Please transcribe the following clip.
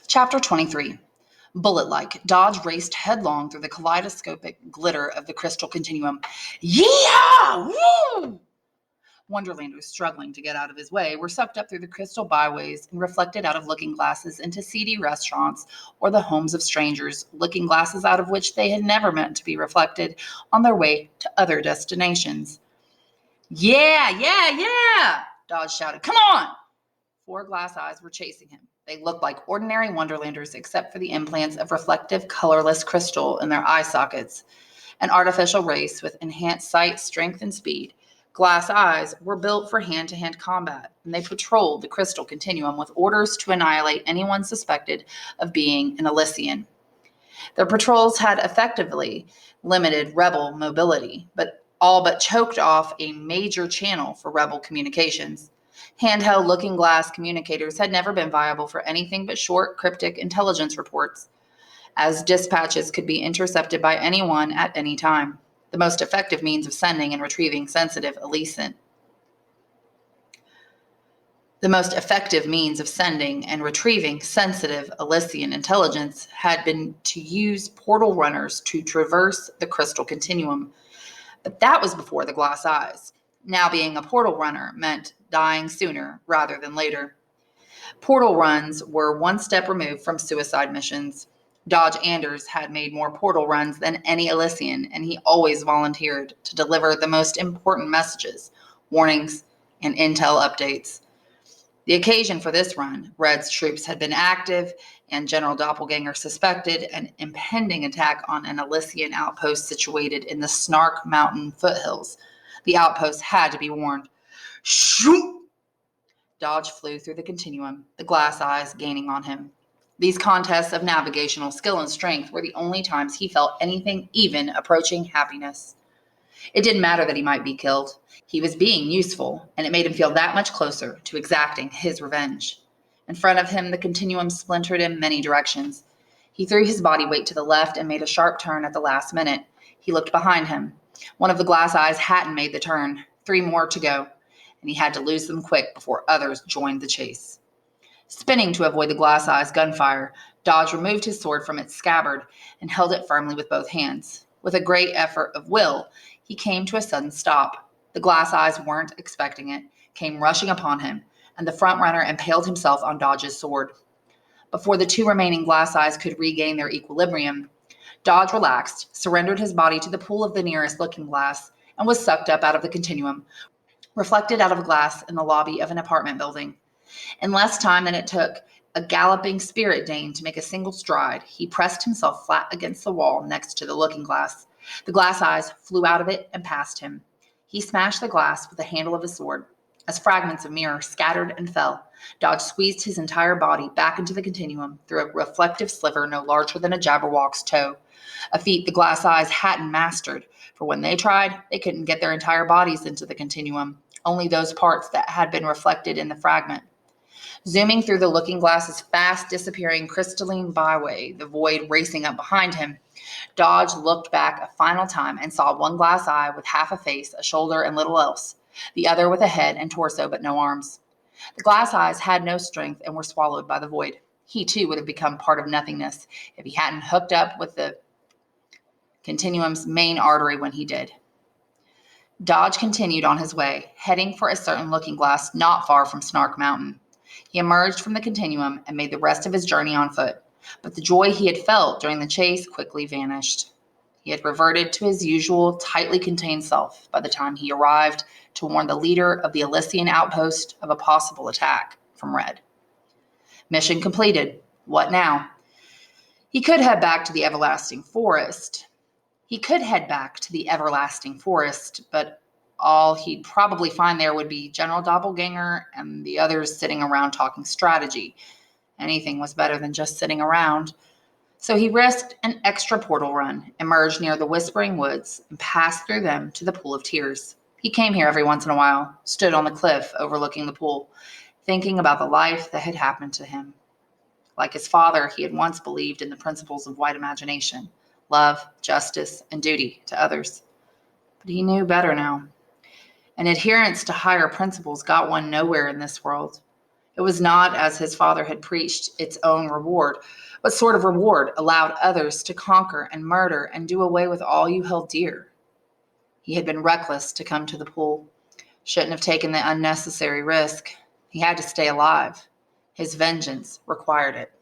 Chapter 23. Bullet-like, Dodge raced headlong through the kaleidoscopic glitter of the crystal continuum. Yeehaw! Woo! Wonderlanders, struggling to get out of his way, were sucked up through the crystal byways and reflected out of looking glasses into seedy restaurants or the homes of strangers, looking glasses out of which they had never meant to be reflected on their way to other destinations. Yeah, yeah, yeah! Dodge shouted. Come on! 4 glass eyes were chasing him. They looked like ordinary Wonderlanders except for the implants of reflective, colorless crystal in their eye sockets. An artificial race with enhanced sight, strength, and speed. Glass eyes were built for hand-to-hand combat, and they patrolled the crystal continuum with orders to annihilate anyone suspected of being an Elysian. Their patrols had effectively limited rebel mobility, but all but choked off a major channel for rebel communications. Handheld looking glass communicators had never been viable for anything but short, cryptic intelligence reports, as dispatches could be intercepted by anyone at any time. The most effective means of sending and retrieving sensitive Elysian intelligence had been to use portal runners to traverse the crystal continuum. But that was before the glass eyes. Now being a portal runner meant dying sooner rather than later. Portal runs were one step removed from suicide missions. Dodge Anders had made more portal runs than any Elysian, and he always volunteered to deliver the most important messages, warnings, and intel updates. The occasion for this run, Red's troops had been active, and General Doppelganger suspected an impending attack on an Elysian outpost situated in the Snark Mountain foothills. The outpost had to be warned. Shoot! Dodge flew through the continuum, the glass eyes gaining on him. These contests of navigational skill and strength were the only times he felt anything even approaching happiness. It didn't matter that he might be killed. He was being useful, and it made him feel that much closer to exacting his revenge. In front of him, the continuum splintered in many directions. He threw his body weight to the left and made a sharp turn at the last minute. He looked behind him. One of the glass eyes hadn't made the turn. 3 more to go, and he had to lose them quick before others joined the chase. Spinning to avoid the glass eye's gunfire, Dodge removed his sword from its scabbard and held it firmly with both hands. With a great effort of will, he came to a sudden stop. The glass eyes weren't expecting it, came rushing upon him, and the front runner impaled himself on Dodge's sword. Before the 2 remaining glass eyes could regain their equilibrium, Dodge relaxed, surrendered his body to the pool of the nearest looking glass, and was sucked up out of the continuum, reflected out of glass in the lobby of an apartment building. In less time than it took a galloping spirit Dane to make a single stride, he pressed himself flat against the wall next to the looking glass. The glass eyes flew out of it and past him. He smashed the glass with the handle of his sword. As fragments of mirror scattered and fell, Dodge squeezed his entire body back into the continuum through a reflective sliver no larger than a Jabberwock's toe, a feat the glass eyes hadn't mastered, for when they tried, they couldn't get their entire bodies into the continuum, only those parts that had been reflected in the fragment. Zooming through the looking glass's fast disappearing crystalline byway, the void racing up behind him, Dodge looked back a final time and saw one glass eye with half a face, a shoulder, and little else, the other with a head and torso but no arms. The glass eyes had no strength and were swallowed by the void. He too would have become part of nothingness if he hadn't hooked up with the continuum's main artery when he did. Dodge continued on his way, heading for a certain looking glass not far from Snark Mountain. He emerged from the continuum and made the rest of his journey on foot, but the joy he had felt during the chase quickly vanished. He had reverted to his usual tightly contained self by the time he arrived to warn the leader of the Elysian outpost of a possible attack from Red. Mission completed. What now? He could head back to the everlasting forest, but all he'd probably find there would be General Doppelganger and the others sitting around talking strategy. Anything was better than just sitting around. So he risked an extra portal run, emerged near the Whispering Woods, and passed through them to the Pool of Tears. He came here every once in a while, stood on the cliff overlooking the pool, thinking about the life that had happened to him. Like his father, he had once believed in the principles of white imagination, love, justice, and duty to others. But he knew better now. An adherence to higher principles got one nowhere in this world. It was not, as his father had preached, its own reward. What sort of reward allowed others to conquer and murder and do away with all you held dear? He had been reckless to come to the pool. Shouldn't have taken the unnecessary risk. He had to stay alive. His vengeance required it.